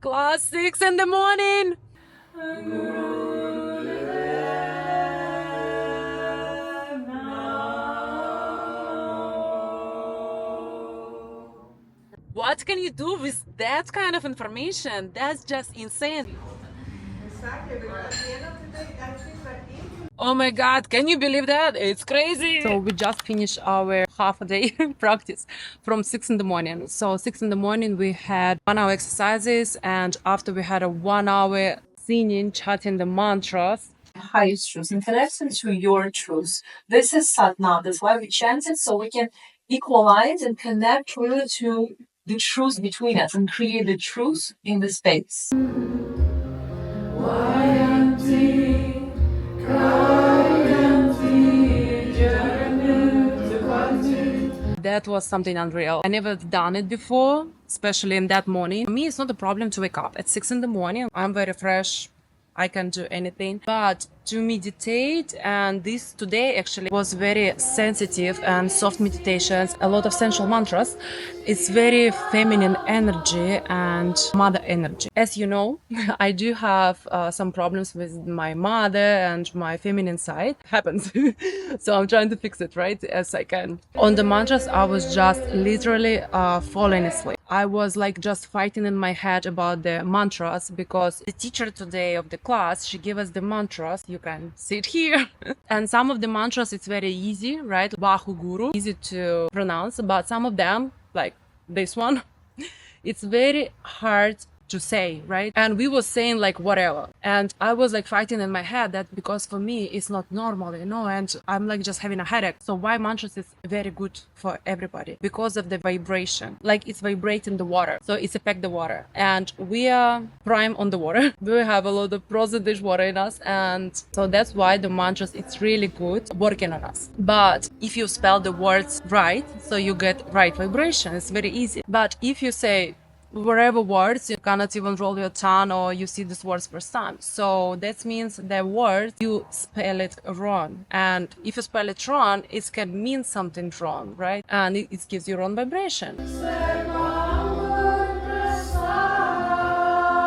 Class 6 in the morning. What can you do with that kind of information? That's just insane. Exactly, because at the end of the day, I think that if you Oh my God, can you believe that? It's crazy. So we just finished our half a day practice from 6 in the morning. So 6 in the morning, we had 1 hour exercises, and after we had a 1 hour singing, chanting the mantras. Highest truth and connection to your truth. This is Sadhana. That's why we chant it, so we can equalize and connect really to the truth between us and create the truth in the space. That was something unreal. I never done it before, especially in that morning. For me, it's not a problem to wake up at 6 in the morning. I'm very fresh. I can do anything. But to meditate, and this today actually was very sensitive and soft meditations, a lot of sensual mantras. It's very feminine energy and mother energy. As you know, I do have some problems with my mother and my feminine side. Happens. So I'm trying to fix it, right, as I can. On the mantras, I was just literally falling asleep. I was like just fighting in my head about the mantras because the teacher today of the class, she gave us the mantras. You can see it here. And some of the mantras, it's very easy, right? Bahu Guru, easy to pronounce, but some of them, like this one, it's very hard to say, right? And we were saying like whatever, and I was like fighting in my head that because for me it's not normal, and I'm like just having a headache. So why mantras is very good for everybody? Because of the vibration, like it's vibrating the water, so it's affect the water, and we are prime on the water. We have a lot of percentage water in us, and so that's why the mantras, it's really good working on us. But if you spell the words right, so you get right vibration, it's very easy. But if you say whatever words, you cannot even roll your tongue, or you see these words first time. So that means the word, you spell it wrong. And if you spell it wrong, it can mean something wrong, right? And it gives you wrong vibration.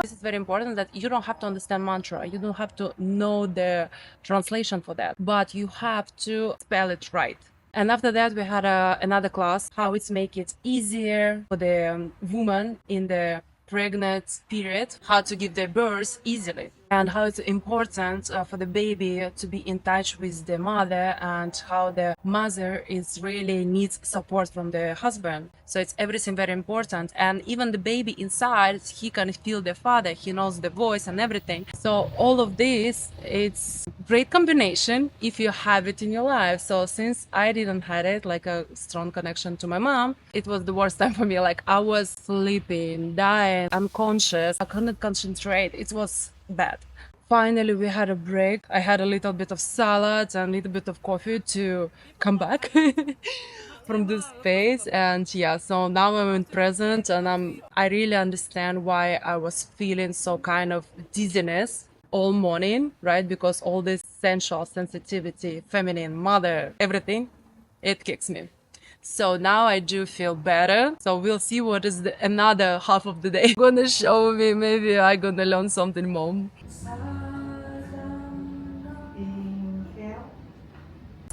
This is very important, that you don't have to understand mantra. You don't have to know the translation for that, but you have to spell it right. And after that, we had another class, how it's make it easier for the woman in the pregnant period, how to give their birth easily, and how it's important for the baby to be in touch with the mother, and how the mother is really needs support from the husband. So it's everything very important. And even the baby inside, he can feel the father, he knows the voice and everything. So all of this, it's great combination if you have it in your life. So since I didn't have it, like a strong connection to my mom, it was the worst time for me. Like I was sleeping, dying, unconscious, I couldn't concentrate. It was bad. Finally, we had a break. I had a little bit of salad and a little bit of coffee to come back from this space. And yeah, so now I'm in present, and I really understand why I was feeling so kind of dizziness all morning, right? Because all this sensual sensitivity, feminine, mother, everything, it kicks me. So now I do feel better. So we'll see what is another half of the day gonna show me. Maybe I gonna learn something more. inhale,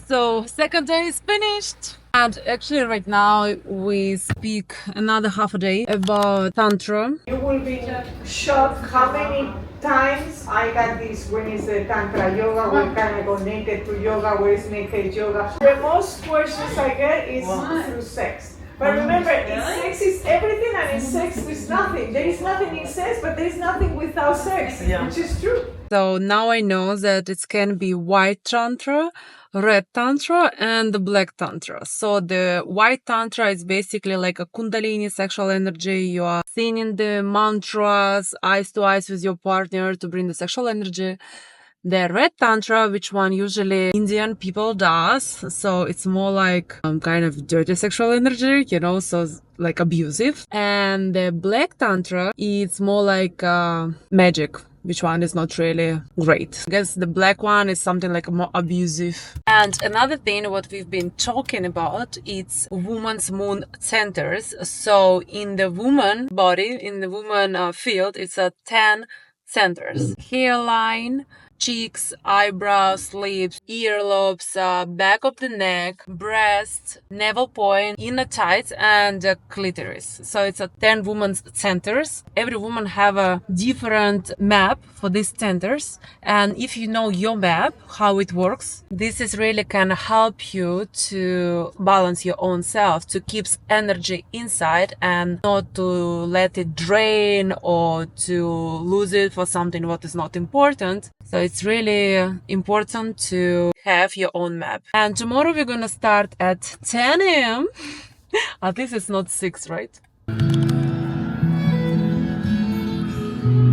So second day is finished. And actually right now we speak another half a day about Tantra. you will be shocked how many times I got this when it's the Tantra yoga, where can I go naked to yoga, where is naked yoga. The most questions I get is through sex. But remember, sex is everything, and in sex is nothing. There is nothing in sex, but there is nothing without sex, which is true. So now I know that it can be white tantra, red tantra, and the black tantra. So the white tantra is basically like a kundalini sexual energy. You are singing the mantras eyes to eyes with your partner to bring the sexual energy. The red tantra, which one usually Indian people does, so it's more like kind of dirty sexual energy, so like abusive. And the black tantra, it's more like magic, which one is not really great. I guess the black one is something like more abusive. And another thing what we've been talking about, it's woman's moon centers. So in the woman body, in the woman field, it's a 10 centers: hairline, cheeks, eyebrows, lips, earlobes, back of the neck, breast, navel point, inner thighs, and clitoris. So it's a 10 women's centers. Every woman have a different map for these centers, and if you know your map, how it works, this is really can help you to balance your own self, to keep energy inside and not to let it drain or to lose it for something what is not important. So it's really important to have your own map. And tomorrow we're gonna start at 10 a.m. At least it's not 6, right?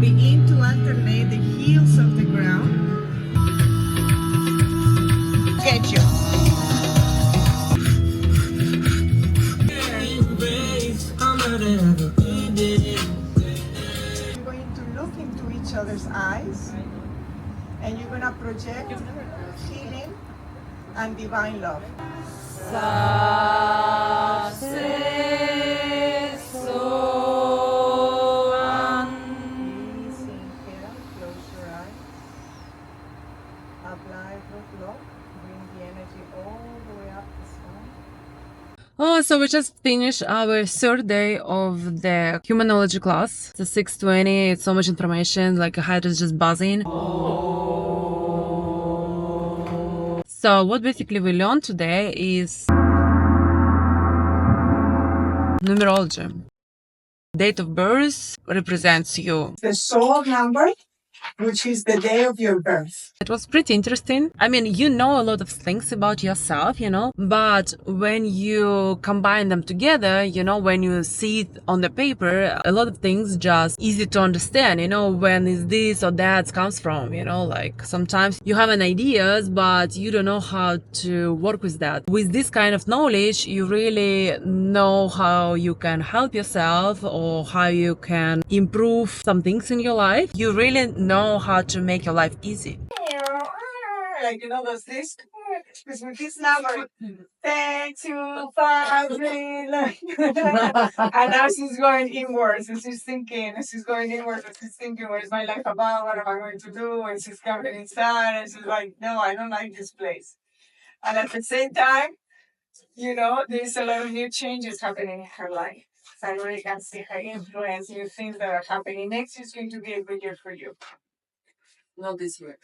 Begin to alternate the heels of the ground. Get you. You're going to look into each other's eyes, and you're going to project healing and divine love. Easy, inhale, close your eyes. Apply root lock. Bring the energy all the way up the spine. Oh, so we just finished our third day of the Humanology class. It's 6:20. It's so much information. Like, your head is just buzzing. So what basically we learned today is numerology. Date of birth represents you. The soul number, which is the day of your birth. It was pretty interesting. I mean, you know a lot of things about yourself, but when you combine them together, when you see it on the paper, a lot of things just easy to understand, when is this or that comes from, like sometimes you have an ideas, but you don't know how to work with that. With this kind of knowledge, you really know how you can help yourself or how you can improve some things in your life. You really know how to make your life easy. Like, does this? Because with this number, 10, 2, 5, 3, like, and now she's going inwards, and she's thinking, what is my life about? What am I going to do? And she's coming inside, and she's like, no, I don't like this place. And at the same time, there's a lot of new changes happening in her life. So I really can see her influence, new things that are happening. Next is going to be a good year for you. Not this year.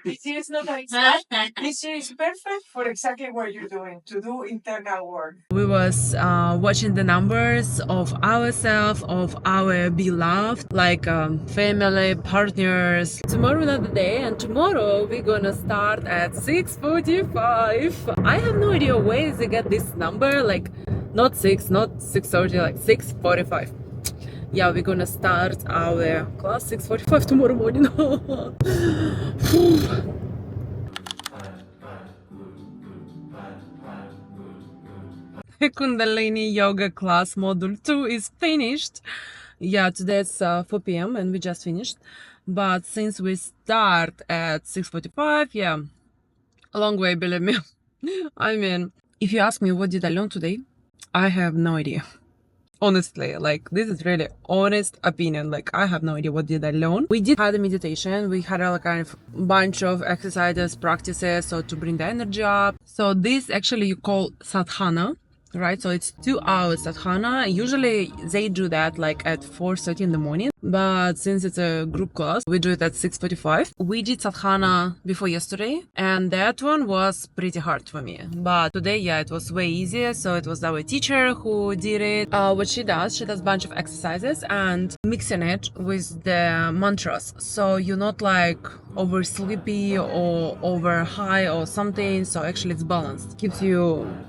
This year is not like that. This year is perfect for exactly what you're doing, to do internal work. We was watching the numbers of ourselves, of our beloved, like family, partners. Tomorrow another day, and tomorrow we're gonna start at 6:45. I have no idea where they get this number, like not 6, not 6:30, like 6:45. Yeah, we're gonna start our class 6:45 tomorrow morning. Kundalini yoga class module 2 is finished. Yeah, today it's 4 p.m. and we just finished. But since we start at 6:45, yeah, a long way, believe me. I mean, if you ask me what did I learn today, I have no idea. Honestly, like, this is really honest opinion. Like, I have no idea what did I learn. We did have a meditation. We had a kind of bunch of exercises, practices, so to bring the energy up. So this actually you call Sadhana, right? So it's 2 hours Sadhana. Usually they do that like at 4:30 in the morning. But since it's a group class, we do it at 6:45. We did Sadhana before yesterday, and that one was pretty hard for me. But today, yeah, it was way easier. So it was our teacher who did it. What she does a bunch of exercises and mixing it with the mantras. So you're not like over sleepy or over high or something. So actually it's balanced. Keeps you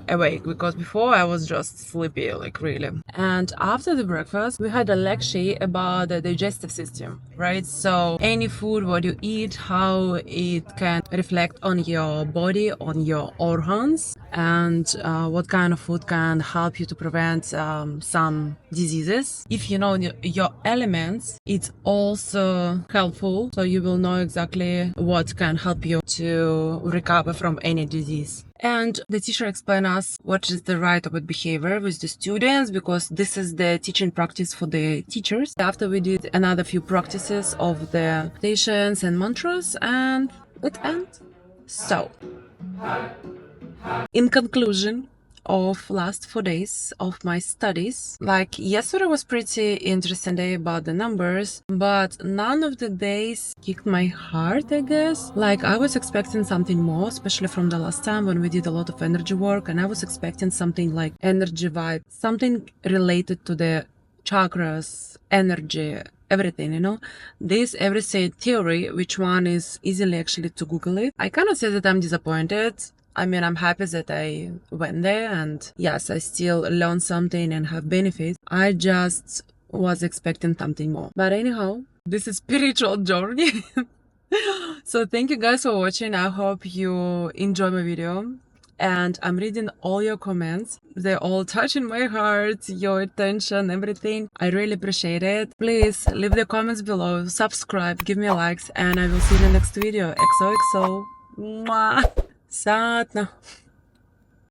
awake, because before I was just sleepy, like really. And after the breakfast, we had a lecture about the digestive system, right? So any food, what you eat, how it can reflect on your body, on your organs. and what kind of food can help you to prevent some diseases. If you know your elements, it's also helpful, so you will know exactly what can help you to recover from any disease. And the teacher explained us what is the right of behavior with the students, because this is the teaching practice for the teachers. After we did another few practices of the meditations and mantras, and it ends. So, in conclusion of last 4 days of my studies, like yesterday was pretty interesting day about the numbers, but none of the days kicked my heart, I guess. Like I was expecting something more, especially from the last time when we did a lot of energy work, and I was expecting something like energy vibe, something related to the chakras, energy, everything, you know. This everything theory, which one is easily actually to Google it. I cannot say that I'm disappointed. I mean, I'm happy that I went there, and yes, I still learned something and have benefits. I just was expecting something more. But anyhow, this is spiritual journey. So thank you guys for watching. I hope you enjoy my video. And I'm reading all your comments. They're all touching my heart, your attention, everything. I really appreciate it. Please leave the comments below, subscribe, give me likes, and I will see you in the next video. XOXO. Mwah. Sadhana.